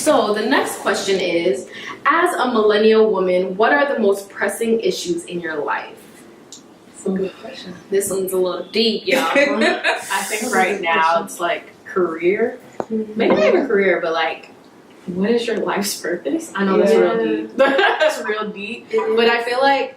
So the next question is, as a millennial woman, what are the most pressing issues in your life? That's a good question. This one's a little deep, y'all. I think right now it's like career. Maybe not even career, but like, what is your life's purpose? I know that's real deep. That's real deep. But I feel like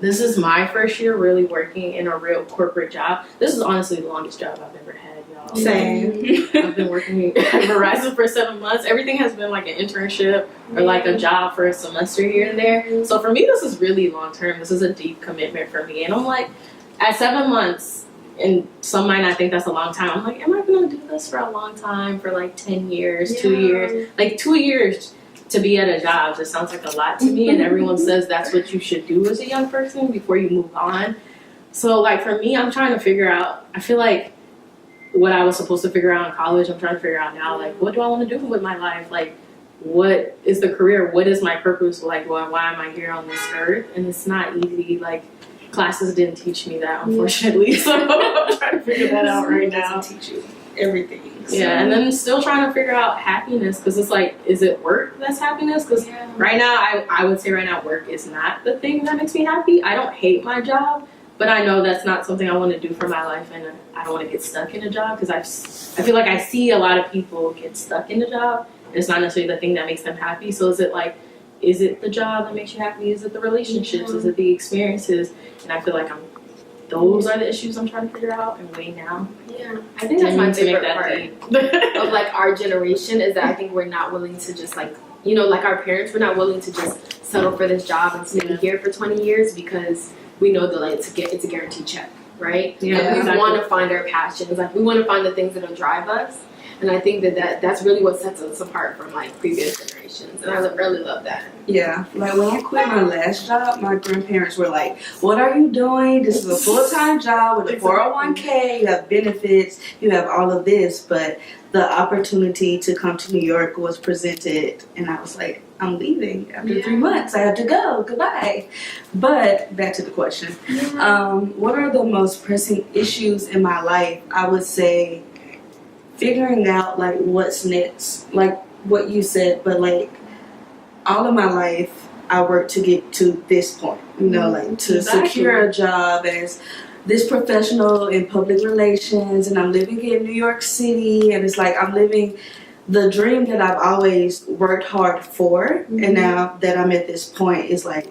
this is my first year really working in a real corporate job. This is honestly the longest job I've ever had, y'all. Same. I've been working at Verizon for 7 months. Everything has been like an internship or like a job for a semester here and there. So for me, this is really long term. This is a deep commitment for me. And I'm like, at 7 months, and some might not think that's a long time. I'm like, am I going to do this for a long time? For like 10 years, 2 years? Like 2 years to be at a job just sounds like a lot to me. And everyone says that's what you should do as a young person before you move on. So like for me, I'm trying to figure out, I feel like what I was supposed to figure out in college, I'm trying to figure out now, like, what do I want to do with my life? Like, what is the career? What is my purpose? Like, why am I here on this earth? And it's not easy. Like, classes didn't teach me that, unfortunately. So I'm trying to figure that out right now. Teach you everything. So. Yeah, and then still trying to figure out happiness, because it's like, is it work that's happiness? Because right now, I would say right now, work is not the thing that makes me happy. I don't hate my job, but I know that's not something I want to do for my life, and I don't want to get stuck in a job, because I feel like I see a lot of people get stuck in a job, and it's not necessarily the thing that makes them happy. So is it like, is it the job that makes you happy? Is it the relationships? Is it the experiences? And I feel like those are the issues I'm trying to figure out and weigh now. Yeah, I think that's my favorite part of like our generation, is that I think we're not willing to just like, you know, like our parents were not willing to just settle for this job and stay here for 20 years because we know that like it's a guaranteed check, right? Yeah, like, we exactly. want to find our passions, like we want to find the things that'll drive us. And I think that's really what sets us apart from like previous generations. And I really love that. Yeah. Like when I quit my last job, my grandparents were like, what are you doing? This is a full-time job with a 401k, you have benefits, you have all of this. But the opportunity to come to New York was presented, and I was like, I'm leaving after 3 months. I have to go. Goodbye. But back to the question. What are the most pressing issues in my life? I would say figuring out like what's next, like what you said, but like all of my life I worked to get to this point, you know, like to secure a job as this professional in public relations, and I'm living in New York City, and it's like I'm living the dream that I've always worked hard for. And now that I'm at this point, it's like,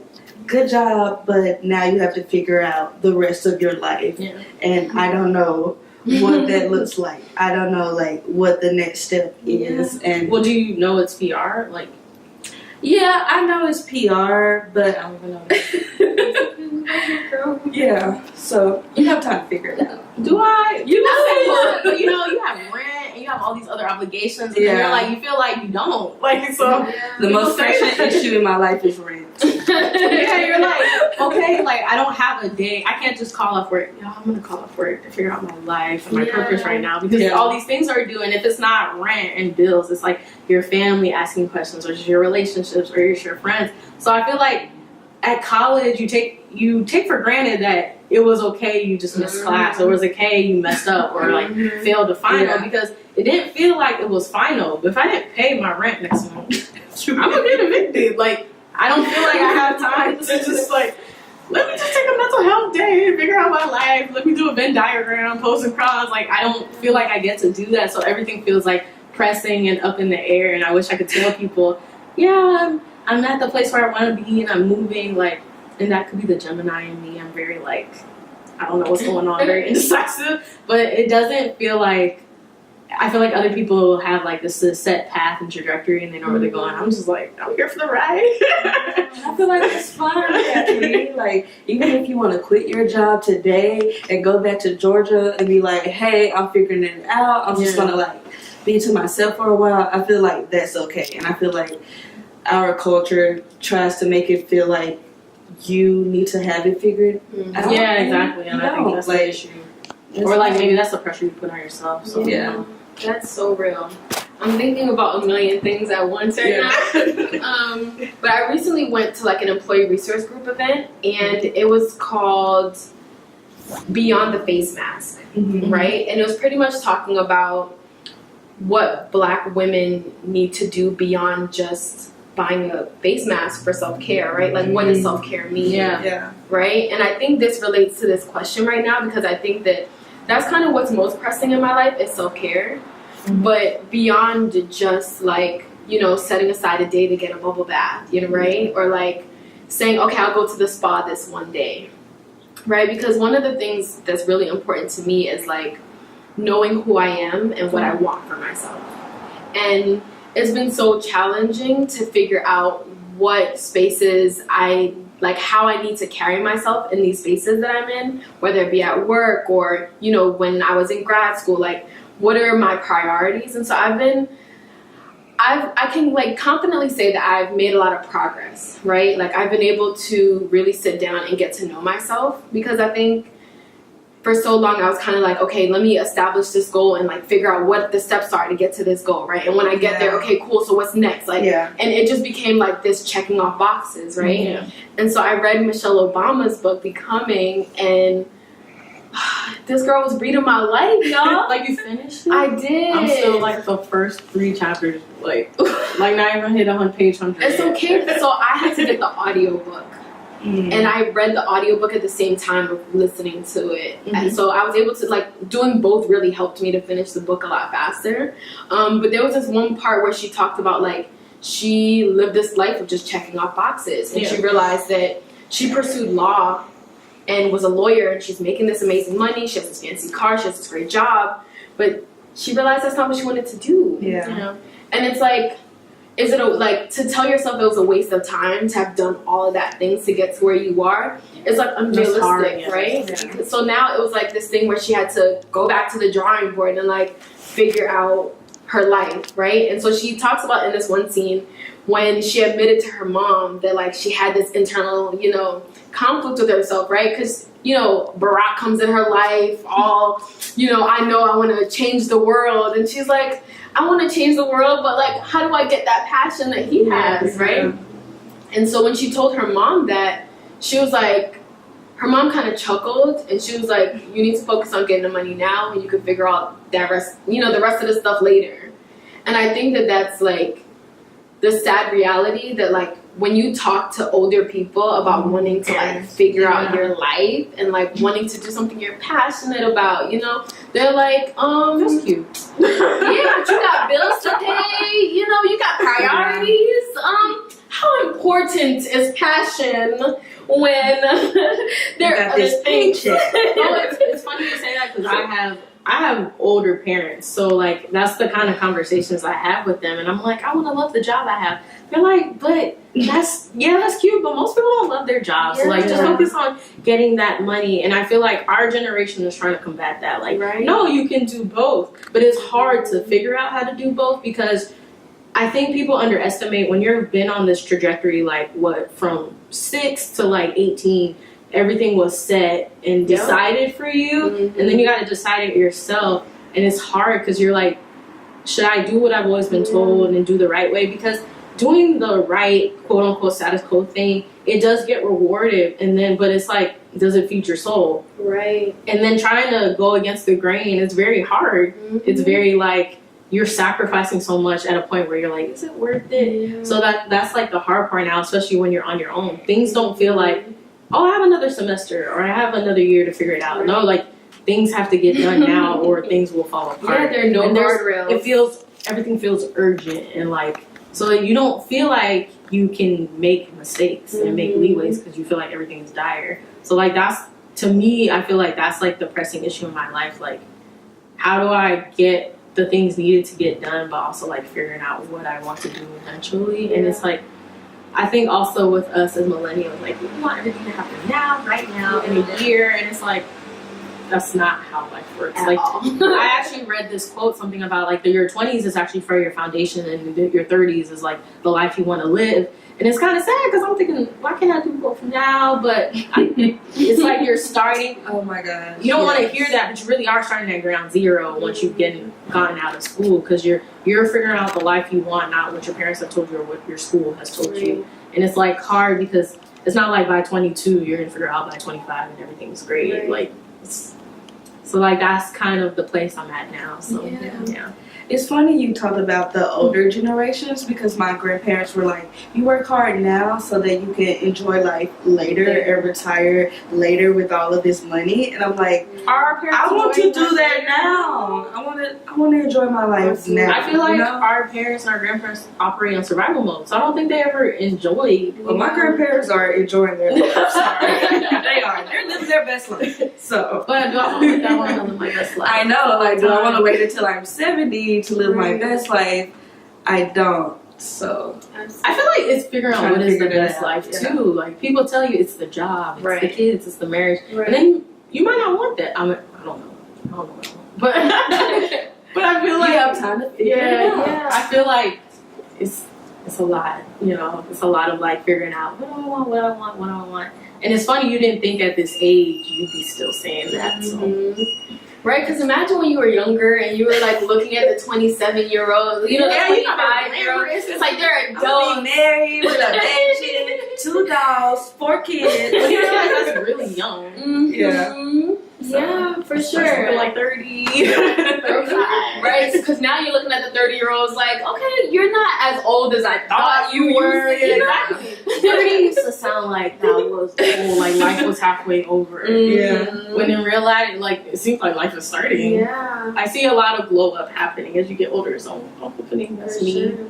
good job, but now you have to figure out the rest of your life. And I don't know what that looks like. I don't know like what the next step is. And well, do you know it's PR? Like, yeah, I know it's PR, but I don't even know. yeah, so you have time to figure it out. Do I? You know, but you know, you have rent and you have all these other obligations, and then you're like, you feel like you don't. Like, so the most pressing issue in my life is rent. Yeah, you're like, okay, like I don't have a day. I can't just call off work. I'm gonna call off work to figure out my life and my purpose right now, because all these things are due, and if it's not rent and bills, it's like your family asking questions, or just your relationships, or just your friends. So I feel like at college you take for granted that it was okay you just missed class, or it was okay you messed up, or like failed a final, because it didn't feel like it was final. But if I didn't pay my rent next month, I'm gonna get evicted. Like, I don't feel like I have time to just like, let me just take a mental health day and figure out my life. Let me do a Venn diagram, pros and cons. Like, I don't feel like I get to do that. So everything feels like pressing and up in the air. And I wish I could tell people, yeah, I'm at the place where I want to be, and I'm moving. Like, and that could be the Gemini in me. I'm very like, I don't know what's going on, very indecisive. But it doesn't feel like, I feel like other people have like this set path and trajectory, and they know where they're going. I'm just like, I'm here for the ride. I feel like it's fun, actually. Like, even if you want to quit your job today and go back to Georgia and be like, hey, I'm figuring it out. I'm just gonna like be to myself for a while. I feel like that's okay, and I feel like our culture tries to make it feel like you need to have it figured out. Yeah, exactly. And I think that's like, the issue. Or like maybe that's the pressure you put on yourself. So That's so real. I'm thinking about a million things at once right now. But I recently went to like an employee resource group event, and it was called Beyond the Face Mask, right? And it was pretty much talking about what Black women need to do beyond just buying a face mask for self-care, right? Like, what does self-care mean? Yeah. Right? And I think this relates to this question right now, because I think that that's kind of what's most pressing in my life is self-care. But beyond just like, you know, setting aside a day to get a bubble bath, you know, right? Or like saying, okay, I'll go to the spa this one day, right? Because one of the things that's really important to me is like knowing who I am and what I want for myself. And it's been so challenging to figure out what spaces I like, how I need to carry myself in these spaces that I'm in, whether it be at work or, you know, when I was in grad school, like what are my priorities? And so I can like confidently say that I've made a lot of progress, right? Like I've been able to really sit down and get to know myself, because I think for so long I was kind of like, okay, let me establish this goal and like figure out what the steps are to get to this goal, right? And when I get there, okay, cool, so what's next? Like, and it just became like this checking off boxes, right? And so I read Michelle Obama's book, Becoming, and this girl was reading my life, y'all. Like, you finished it? I did. I'm still like the first 3 chapters, like not even hit page 100. It's okay. So I had to get the audiobook. And I read the audiobook at the same time of listening to it. And so I was able to, like, doing both really helped me to finish the book a lot faster. But there was this one part where she talked about, like, she lived this life of just checking off boxes. And she realized that she pursued law and was a lawyer, and she's making this amazing money. She has this fancy car. She has this great job. But she realized that's not what she wanted to do. You know? And it's like, is it like to tell yourself it was a waste of time to have done all of that things to get to where you are? It's like unrealistic, right? So now it was like this thing where she had to go back to the drawing board and like figure out her life, right? And so she talks about in this one scene when she admitted to her mom that like she had this internal, you know, conflict with herself, right? Because, you know, Barack comes in her life all, you know I want to change the world, and she's like, I want to change the world, but like, how do I get that passion that he has, right? And so when she told her mom that, she was like, her mom kind of chuckled, and she was like, you need to focus on getting the money now, and you can figure out that rest, you know, the rest of the stuff later. And I think that that's like the sad reality that like when you talk to older people about wanting to like figure out your life and like wanting to do something you're passionate about, you know, they're like, that's cute. Yeah, but you got bills to pay, you know, you got priorities. How important is passion when there are other things? It's funny you say that, because I have older parents, so like that's the kind of conversations I have with them, and I'm like, I want to love the job I have. They're like, but that's cute, but most people don't love their jobs. So like, just focus on getting that money. And I feel like our generation is trying to combat that. Like, no, you can do both, but it's hard to figure out how to do both, because I think people underestimate when you've been on this trajectory, like what, from 6 to like 18, everything was set and decided for you, and then you got to decide it yourself, and it's hard because you're like, should I do what I've always been told and do the right way? Because doing the right quote-unquote status quo thing, it does get rewarded, and then but it's like, does it feed your soul? Right. And then trying to go against the grain, it's very hard. It's very like, you're sacrificing so much at a point where you're like, is it worth it? So that's like the hard part now, especially when you're on your own. Things don't feel like, oh, I have another semester or I have another year to figure it out. No, like, things have to get done now or things will fall apart. Yeah, there are no guardrails. Everything feels urgent, and like, so you don't feel like you can make mistakes and make leeways because you feel like everything is dire. So like, that's, to me, I feel like that's like the pressing issue in my life. Like, how do I get the things needed to get done, but also like figuring out what I want to do eventually? And it's like, I think also with us as millennials, like, we want everything to happen now, right now, in a year, and it's like, that's not how life works. Like, I actually read this quote, something about like your 20s is actually for your foundation, and your 30s is like the life you want to live. And it's kind of sad because I'm thinking, why can't I do both now? But it's like you're starting. Oh my God. You don't want to hear that, but you really are starting at ground zero once you've gotten out of school, because you're figuring out the life you want, not what your parents have told you or what your school has told you. And it's like hard because it's not like by 22 you're gonna figure out by 25 and everything's great. Like, so like that's kind of the place I'm at now. So yeah. It's funny you talked about the older generations because my grandparents were like, you work hard now so that you can enjoy life later and retire later with all of this money. And I'm like, Our parents I want to enjoying do that life now. I want to enjoy my life now. I feel like you know? our parents and our grandparents operate on survival mode, so I don't think they ever enjoyed. Well, my grandparents are enjoying their life. Sorry. They are. They're living their best life. So, But do I want to live that long to live my best life? I know. Like, do I want to wait until I'm 70 to live my best life? I don't. So, I feel like it's figuring out what is the best life yeah. too. Like people tell you it's the job, it's the kids, it's the marriage, Right. and then you might not want that. I don't know, but but I feel like you have time to figure it out. yeah. I feel like it's a lot. You know, it's a lot of like figuring out what do I want. And it's funny you didn't think at this age you'd be still saying that. So. Right, because imagine when you were younger and you were like looking at the 27-year-olds, you know, the 25-year-olds. It's like they're adults. Married with a mansion, 2 dogs, 4 kids. When you realize that's really young. Mm-hmm. Yeah, for sure. You're like 30. Right, because now you're looking at the 30-year-olds like, okay, you're not as old as I thought you were. Exactly. 30 used to sound like that was old, like life was halfway over. Yeah. When in real life, like it seems like life is starting. Yeah. I see a lot of glow up happening as you get older, so I'm hoping that's me. Sure.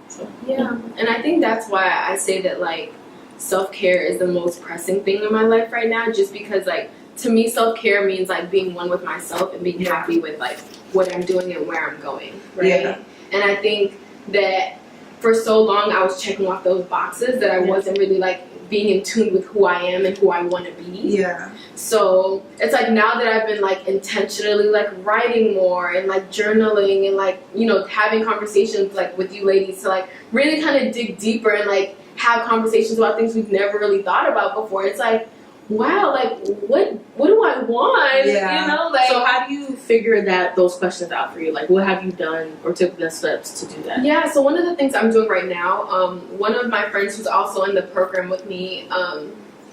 So, yeah, and I think that's why I say that like self-care is the most pressing thing in my life right now, just because like to me self-care means like being one with myself and being happy with like what I'm doing and where I'm going, right? Yeah. And I think that for so long I was checking off those boxes that I wasn't really like being in tune with who I am and who I want to be. Yeah. So it's like now that I've been like intentionally like writing more and like journaling and like, you know, having conversations like with you ladies to like really kind of dig deeper and like have conversations about things we've never really thought about before. It's like, wow, like what do I want? Yeah. You know, like So how do you figure those questions out for you? Like what have you done or took the steps to do that? Yeah, so one of the things I'm doing right now, one of my friends who's also in the program with me,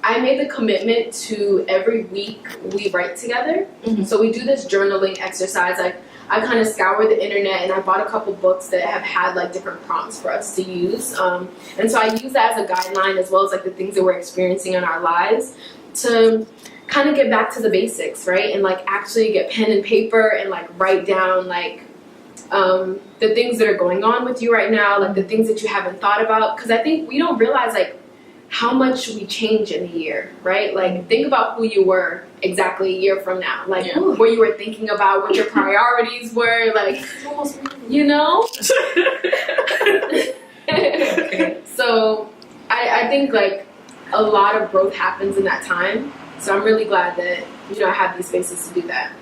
I made the commitment to every week we write together. Mm-hmm. So we do this journaling exercise. Like I kind of scoured the internet and I bought a couple books that have had like different prompts for us to use. And so I use that as a guideline as well as like the things that we're experiencing in our lives to kind of get back to the basics, right? And like actually get pen and paper and like write down like the things that are going on with you right now, like the things that you haven't thought about. Because I think we don't realize like how much we change in a year, right? Like think about who you were exactly a year from now, like what you were thinking about, what your priorities were, like, you know? So I think like a lot of growth happens in that time. So I'm really glad that, you know, I have these spaces to do that.